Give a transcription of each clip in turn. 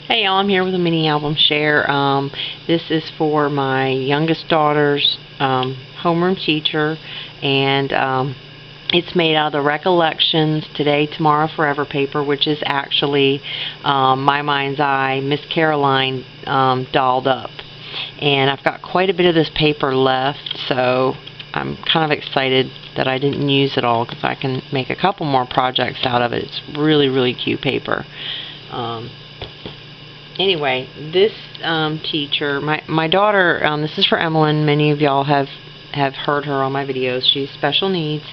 Hey y'all, I'm here with a mini album share. This is for my youngest daughter's homeroom teacher, and it's made out of the Recollections Today, Tomorrow, Forever paper, which is actually My Mind's Eye, Miss Caroline dolled up. And I've got quite a bit of this paper left, so I'm kind of excited that I didn't use it all because I can make a couple more projects out of it. It's really, really cute paper. Anyway, this teacher, my daughter, this is for Emmeline. Many of y'all have heard her on my videos. She's special needs,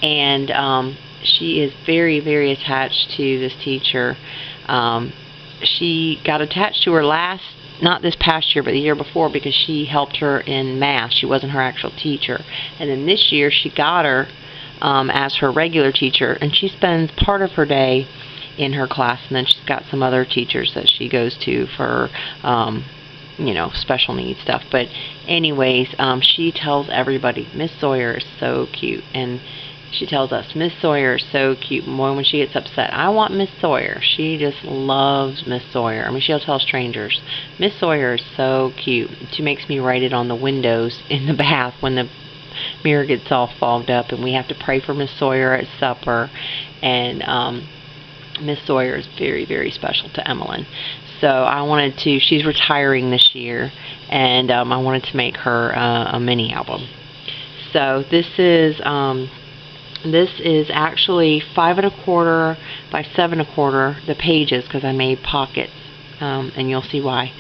and she is very, very attached to this teacher. She got attached to her not this past year, but the year before, because she helped her in math. She wasn't her actual teacher. And then this year she got her as her regular teacher, and she spends part of her day in her class, and then she's got some other teachers that she goes to for special needs stuff. But anyways, she tells everybody Miss Sawyer is so cute, and she tells us Miss Sawyer is so cute. Boy, when she gets upset, I want Miss Sawyer. She just loves Miss Sawyer. I mean, she'll tell strangers Miss Sawyer is so cute. She makes me write it on the windows in the bath when the mirror gets all fogged up, and we have to pray for Miss Sawyer at supper. And Miss Sawyer is very, very special to Emmeline. So I wanted to, she's retiring this year, and I wanted to make her a mini album. So this is actually 5 1/4 by 7 1/4, the pages, because I made pockets, and you'll see why.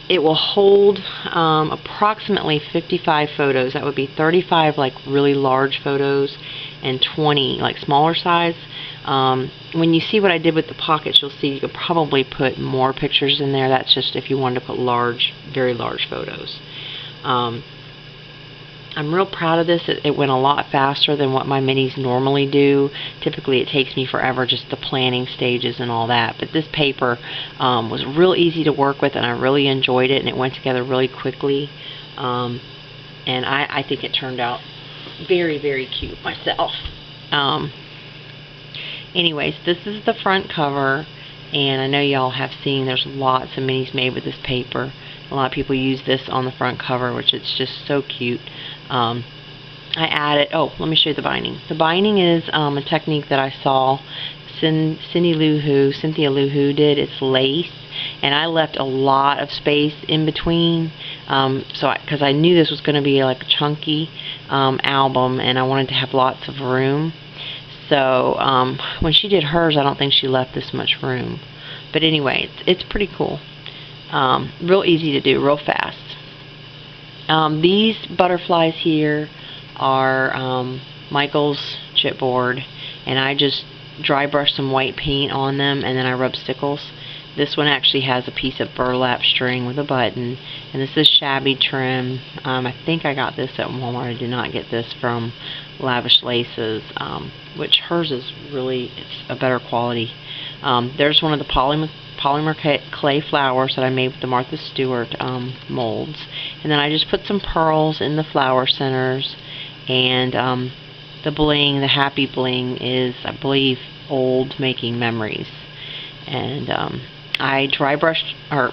It will hold approximately 55 photos. That would be 35 like really large photos and 20 like smaller size. When you see what I did with the pockets, you'll see you could probably put more pictures in there. That's just if you wanted to put large, very large photos. I'm real proud of this. It went a lot faster than what my minis normally do. Typically it takes me forever, just the planning stages and all that. But this paper was real easy to work with, and I really enjoyed it, and it went together really quickly. And I think it turned out very, very cute myself. Anyways, this is the front cover, and I know y'all have seen there's lots of minis made with this paper. A lot of people use this on the front cover, which it's just so cute. I added, let me show you the binding. The binding is a technique that I saw Cynthia Lou Who did. It's lace, and I left a lot of space in between, because I knew this was going to be like a chunky album, and I wanted to have lots of room. So when she did hers, I don't think she left this much room. But anyway, it's pretty cool. Real easy to do, real fast. These butterflies here are Michael's chipboard, and I just dry brush some white paint on them, and then I rub stickles. This one actually has a piece of burlap string with a button, and this is shabby trim. I think I got this at Walmart. I did not get this from Lavish Laces, which hers is really, it's a better quality. There's one of the polymer clay flowers that I made with the Martha Stewart molds, and then I just put some pearls in the flower centers, and the bling, the happy bling, is, I believe, Old Making Memories. And I dry brushed, or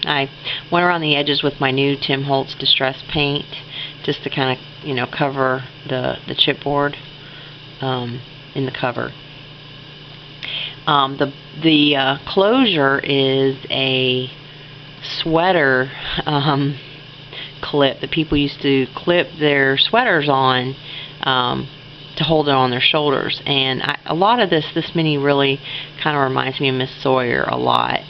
I went around the edges with my new Tim Holtz Distress paint, just to kind of, cover the chipboard in the cover. The closure is a sweater clip that people used to clip their sweaters on to hold it on their shoulders. And a lot of this mini really kind of reminds me of Miss Sawyer a lot.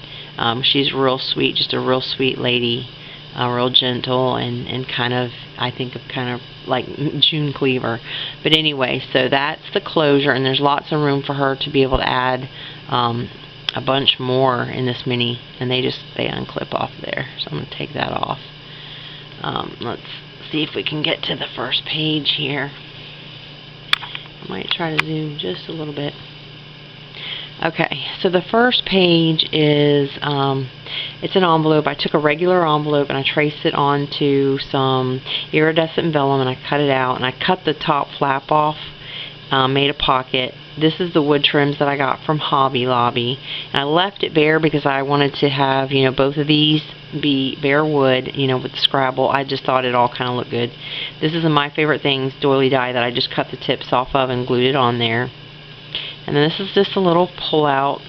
She's real sweet, just a real sweet lady, real gentle, and kind of, I think of kind of like June Cleaver. But anyway, so that's the closure, and there's lots of room for her to be able to add a bunch more in this mini, and they unclip off there. So I'm going to take that off. Let's see if we can get to the first page here. I might try to zoom just a little bit. Okay, so the first page is, it's an envelope. I took a regular envelope and I traced it onto some iridescent vellum, and I cut it out, and I cut the top flap off, made a pocket. This is the wood trims that I got from Hobby Lobby, And I left it bare because I wanted to have, you know, both of these be bare wood, you know, with the Scrabble. I just thought it all kind of looked good. This is My Favorite Things doily die that I just cut the tips off of and glued it on there. And then this is just a little pull out.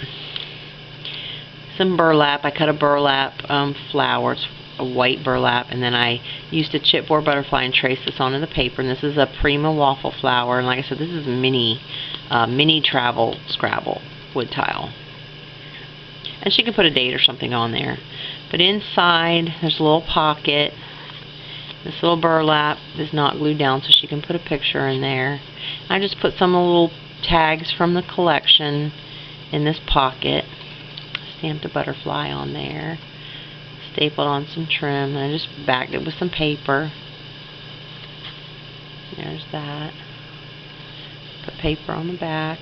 Some burlap. I cut a burlap flower. It's a white burlap, and then I used a chipboard butterfly and traced this onto the paper. And this is a Prima waffle flower, and like I said, this is mini travel Scrabble wood tile. And she can put a date or something on there. But inside, there's a little pocket. This little burlap is not glued down, so she can put a picture in there. I just put some little tags from the collection in this pocket. Stamped a butterfly on there. Stapled on some trim, and I just backed it with some paper. There's that. Put paper on the back.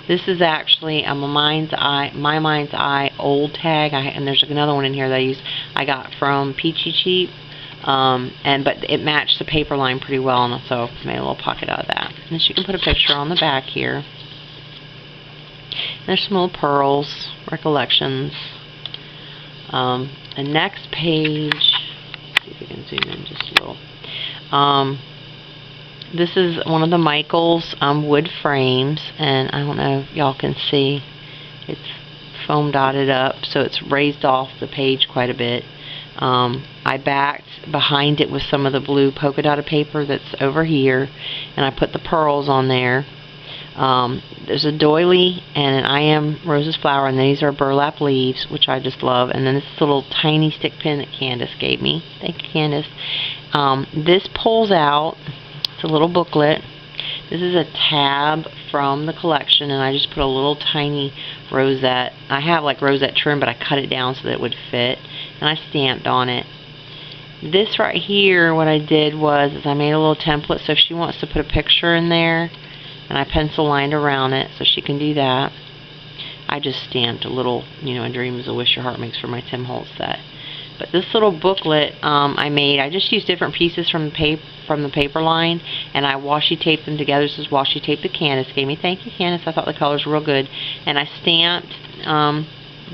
This is actually a My Mind's Eye old tag, and there's another one in here that I got from Peachy Cheap, but it matched the paper line pretty well, and so I made a little pocket out of that. And then she can put a picture on the back here. And there's some little pearls, recollections. The next page, let's see if we can zoom in just a little. This is one of the Michaels wood frames, and I don't know if y'all can see, it's foam dotted up, so it's raised off the page quite a bit. I backed behind it with some of the blue polka dotted paper that's over here, and I put the pearls on there. There's a doily and an I Am Rose's flower, and these are burlap leaves, which I just love. And then this little tiny stick pin that Candace gave me. Thank you, Candace. This pulls out. It's a little booklet. This is a tab from the collection, and I just put a little tiny rosette. I have like rosette trim, but I cut it down so that it would fit, and I stamped on it. This right here, what I did was I made a little template, so if she wants to put a picture in there, and I pencil lined around it so she can do that. I just stamped a little, you know, a dream is a wish your heart makes for my Tim Holtz set. But this little booklet I just used different pieces from the paper line, and I washi taped them together. This is washi tape that Candace gave me. Thank you, Candace. I thought the colors were real good. And I stamped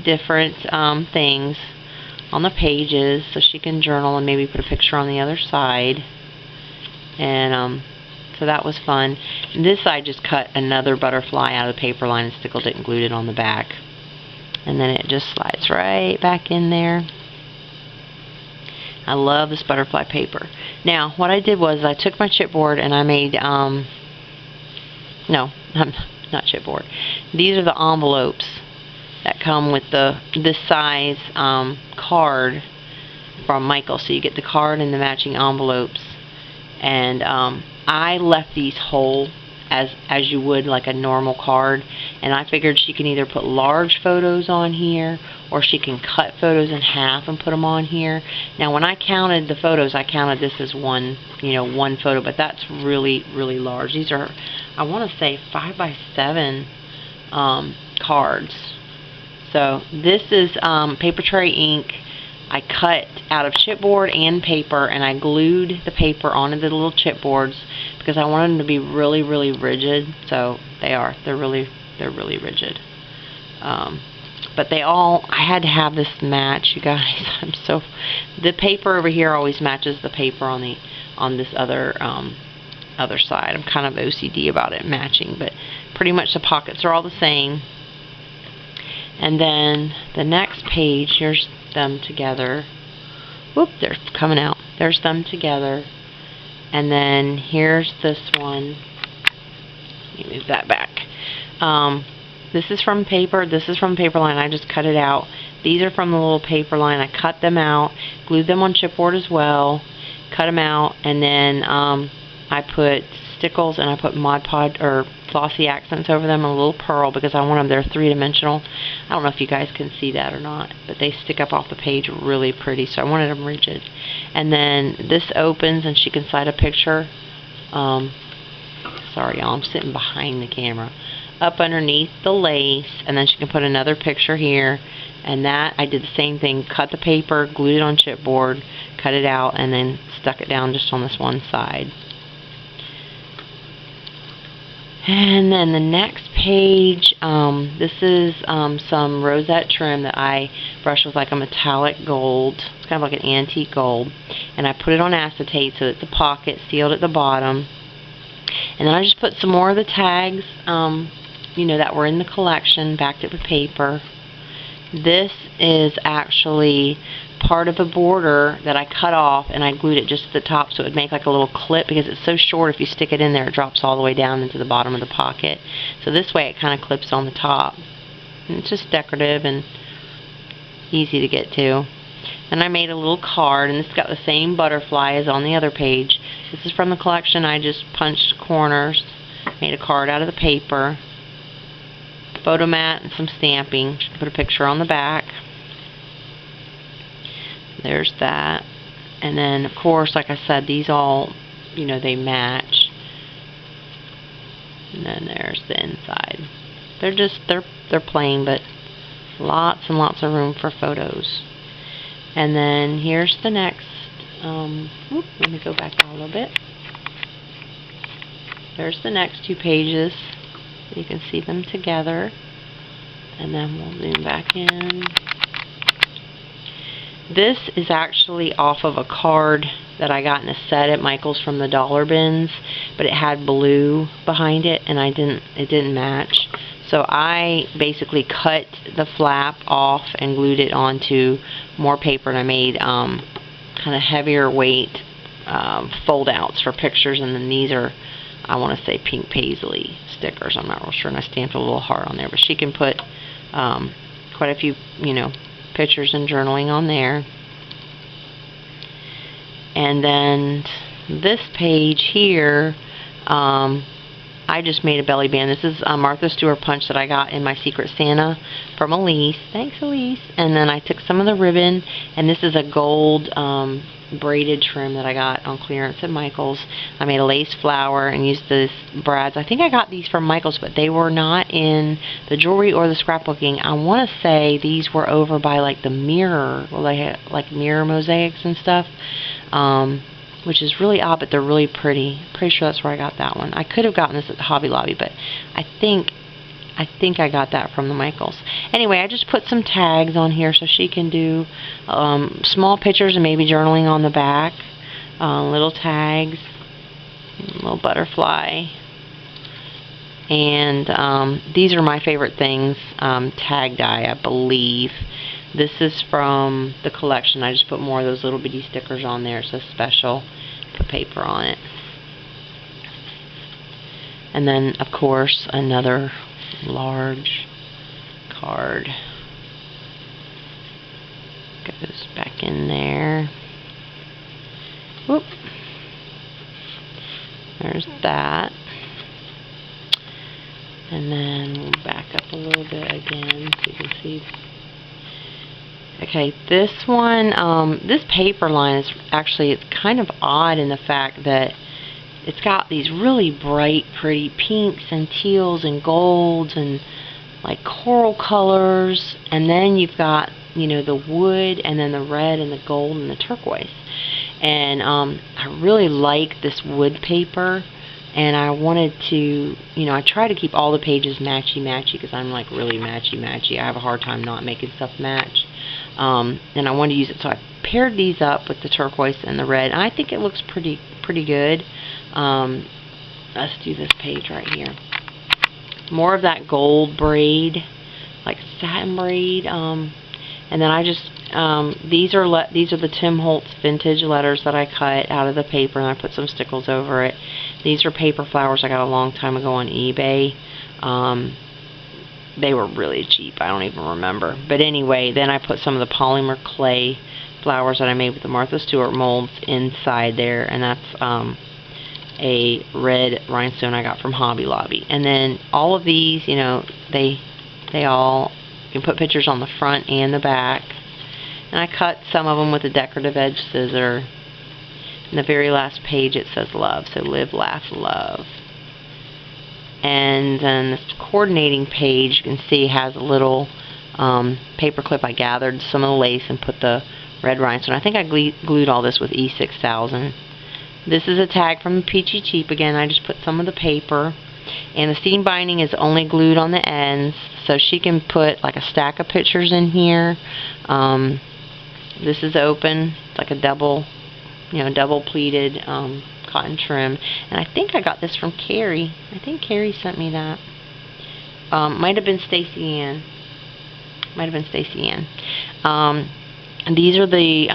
different things on the pages so she can journal and maybe put a picture on the other side. And so that was fun. This I just cut another butterfly out of the paper line and stickled it and glued it on the back. And then it just slides right back in there. I love this butterfly paper. Now, what I did was I took my chipboard and I made, no, not chipboard. These are the envelopes that come with this size card from Michael. So you get the card and the matching envelopes. And I left these whole as you would like a normal card, and I figured she can either put large photos on here or she can cut photos in half and put them on here. Now when I counted the photos, I counted this as one photo, but that's really large. These are, I want to say, 5x7 cards. So this is paper tray ink. I cut out of chipboard and paper, and I glued the paper onto the little chipboards because I wanted them to be really rigid. So they are. They're really rigid. But I had to have this match, you guys. The paper over here always matches the paper on this other side. I'm kind of OCD about it matching, but pretty much the pockets are all the same. And then the next page, here's them together. Whoop, they're coming out. There's them together. And then here's this one. Let me move that back. This is from paper. This is from paper line. I just cut it out. These are from the little paper line. I cut them out, glued them on chipboard as well, cut them out, and then I put stickles and I put Mod Podge or flossy accents over them and a little pearl because I want them, they're three-dimensional. I don't know if you guys can see that or not, but they stick up off the page really pretty, so I wanted them rigid. And then this opens and she can slide a picture. Sorry y'all, I'm sitting behind the camera. Up underneath the lace, and then she can put another picture here. And that, I did the same thing, cut the paper, glued it on chipboard, cut it out, and then stuck it down just on this one side. And then the next page page, this is some rosette trim that I brushed with like a metallic gold. It's kind of like an antique gold. And I put it on acetate so that the pocket sealed at the bottom. And then I just put some more of the tags, you know, that were in the collection, backed it with paper. This is actually part of a border that I cut off, and I glued it just to the top so it would make like a little clip, because it's so short if you stick it in there it drops all the way down into the bottom of the pocket. So this way it kind of clips on the top. And it's just decorative and easy to get to. And I made a little card, and this got the same butterfly as on the other page. This is from the collection. I just punched corners, made a card out of the paper, photo mat, and some stamping. Put a picture on the back. There's that. And then, of course, like I said, these all, you know, they match. And then there's the inside. They're just, they're plain, but lots and lots of room for photos. And then here's the next, let me go back a little bit. There's the next two pages. You can see them together. And then we'll zoom back in. This is actually off of a card that I got in a set at Michael's from the dollar bins, but it had blue behind it, and it didn't match. So I basically cut the flap off and glued it onto more paper, and I made kind of heavier weight fold outs for pictures. And then these are, I want to say, pink paisley stickers. I'm not real sure, and I stamped a little heart on there, but she can put quite a few, you know, pictures and journaling on there. And then this page here, I just made a belly band. This is a Martha Stewart punch that I got in my Secret Santa from Elise. Thanks, Elise. And then I took some of the ribbon, and this is a gold braided trim that I got on clearance at Michael's. I made a lace flower and used this brads. I think I got these from Michael's, but they were not in the jewelry or the scrapbooking. I want to say these were over by like the mirror. Well, they had like mirror mosaics and stuff, which is really odd, but they're really pretty. Pretty sure that's where I got that one. I could have gotten this at the Hobby Lobby, but I think I got that from the Michaels. Anyway, I just put some tags on here so she can do small pictures and maybe journaling on the back. Little tags, little butterfly. And these are my favorite things, tag die, I believe. This is from the collection. I just put more of those little bitty stickers on there. It says special. Put paper on it. And then, of course, another large card goes back in there. Whoop. There's that. And then we'll back up a little bit again so you can see. Okay, this one, this paper line is actually, it's kind of odd in the fact that it's got these really bright, pretty pinks and teals and golds and like coral colors, and then you've got, you know, the wood and then the red and the gold and the turquoise. And I really like this wood paper, and I wanted to, you know, I try to keep all the pages matchy-matchy because I'm like really matchy-matchy. I have a hard time not making stuff match. And I wanted to use it, so I paired these up with the turquoise and the red, and I think it looks pretty good. Let's do this page right here. More of that gold braid, like satin braid. And then I just these are the Tim Holtz vintage letters that I cut out of the paper, and I put some stickles over it. These are paper flowers I got a long time ago on eBay. They were really cheap. I don't even remember. But anyway, then I put some of the polymer clay flowers that I made with the Martha Stewart molds inside there, and that's a red rhinestone I got from Hobby Lobby. And then all of these, you know, they all, you can put pictures on the front and the back. And I cut some of them with a decorative edge scissor. In the very last page it says love, so live, laugh, love. And then this coordinating page, you can see, has a little paper clip. I gathered some of the lace and put the red rhinestone. I think I glued all this with E6000. This is a tag from Peachy Cheap. Again, I just put some of the paper. And the seam binding is only glued on the ends, so she can put like a stack of pictures in here. This is open. It's like a double pleated cotton trim. And I think I got this from Carrie. I think Carrie sent me that. Might have been Stacy Ann. These are the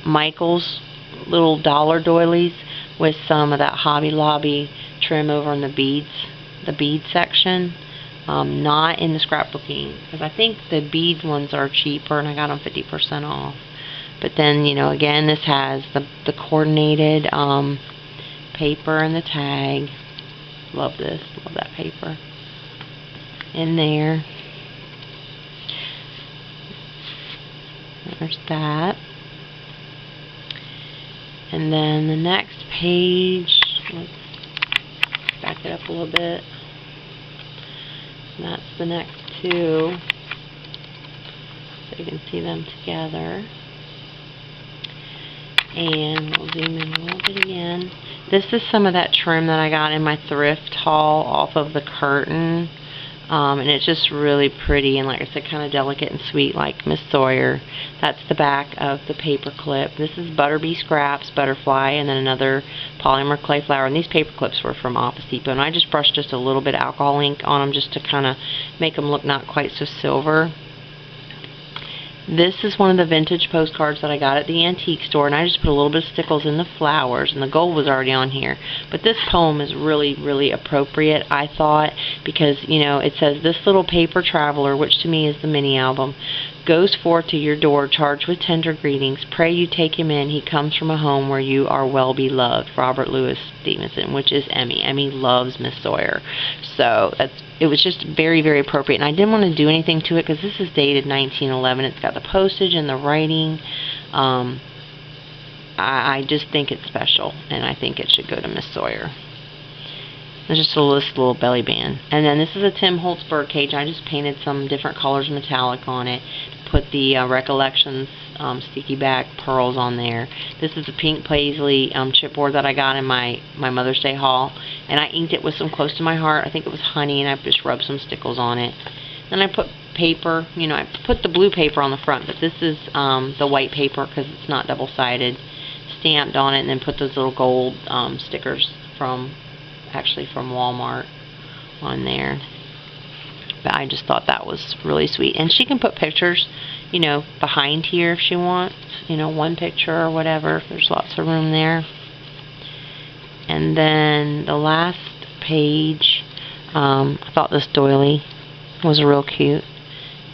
Michaels little dollar doilies with some of that Hobby Lobby trim over in the bead section. Not in the scrapbooking, because I think the bead ones are cheaper and I got them 50% off. But then, again, this has the coordinated paper and the tag. Love this. Love that paper in there. There's that. And then the next page, let's back it up a little bit. And that's the next two. So you can see them together. And we'll zoom in a little bit again. This is some of that trim that I got in my thrift haul off of the curtain. And it's just really pretty and, like I said, kind of delicate and sweet like Miss Sawyer. That's the back of the paper clip. This is Butterbee Scraps Butterfly, and then another polymer clay flower. And these paper clips were from Office Depot. And I just brushed just a little bit of alcohol ink on them just to kind of make them look not quite so silver. This is one of the vintage postcards that I got at the antique store, and I just put a little bit of stickles in the flowers, and the gold was already on here. But this poem is really, really appropriate, I thought, because, it says, "This little paper traveler," which to me is the mini album, "goes forth to your door charged with tender greetings. Pray you take him in. He comes from a home where you are well beloved." Robert Louis Stevenson, which is Emmy. Emmy loves Miss Sawyer. So it was just very, very appropriate. And I didn't want to do anything to it because this is dated 1911. It's got the postage and the writing. I just think it's special, and I think it should go to Miss Sawyer. There's just a little belly band. And then this is a Tim Holtz birdcage. I just painted some different colors metallic on it. Put the Recollections sticky back pearls on there. This is a pink paisley chipboard that I got in my Mother's Day haul. And I inked it with some Close to My Heart. I think it was honey, and I just rubbed some stickles on it. Then I put paper. I put the blue paper on the front, but this is the white paper because it's not double-sided. Stamped on it, and then put those little gold stickers from Walmart on there. But I just thought that was really sweet. And she can put pictures, behind here if she wants, one picture or whatever. There's lots of room there. And then the last page, I thought this doily was real cute.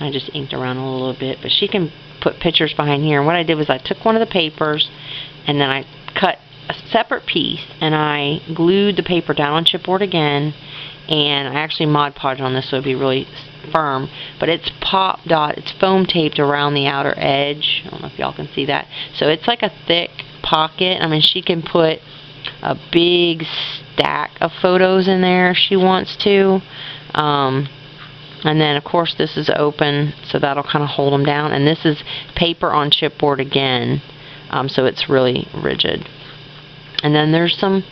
I just inked around a little bit, but she can put pictures behind here. And what I did was I took one of the papers, and then I cut a separate piece, and I glued the paper down on chipboard again, and I actually Mod Podged on this so it'd be really firm, but it's it's foam taped around the outer edge. I don't know if y'all can see that. So it's like a thick pocket. I mean, she can put a big stack of photos in there if she wants to. And then, of course, this is open, so that'll kind of hold them down. And this is paper on chipboard again, so it's really rigid. And then there's some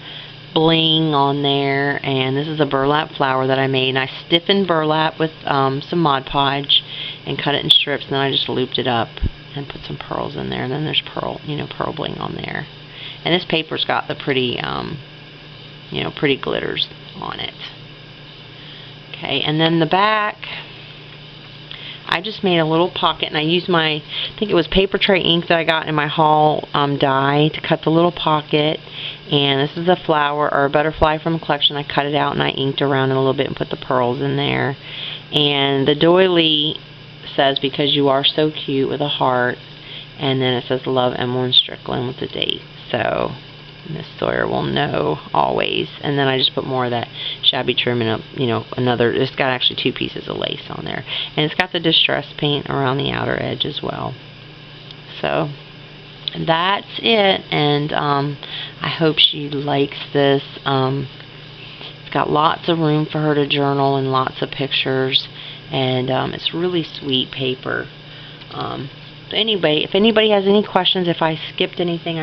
bling on there, and this is a burlap flower that I made. And I stiffened burlap with some Mod Podge and cut it in strips, and then I just looped it up and put some pearls in there. And then there's pearl bling on there. And this paper's got the pretty, pretty glitters on it. Okay, and then the back, I just made a little pocket, and I used I think it was paper tray ink that I got in my haul die to cut the little pocket. And this is a flower or a butterfly from a collection. I cut it out and I inked around it a little bit and put the pearls in there. And the doily says, "Because you are so cute," with a heart, and then it says, "Love, Emmeline Strickland," with the date. So Miss Sawyer will know always. And then I just put more of that shabby trim and another. It's got actually 2 pieces of lace on there, and it's got the distress paint around the outer edge as well. So that's it, and I hope she likes this. It's got lots of room for her to journal and lots of pictures, and it's really sweet paper. anyway, if anybody has any questions, if I skipped anything,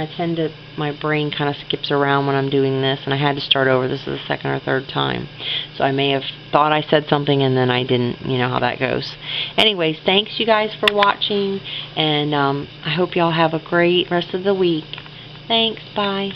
my brain kind of skips around when I'm doing this, and I had to start over. This is the second or third time. So I may have thought I said something and then I didn't. You know how that goes. Anyways, thanks you guys for watching, and I hope y'all have a great rest of the week. Thanks, bye.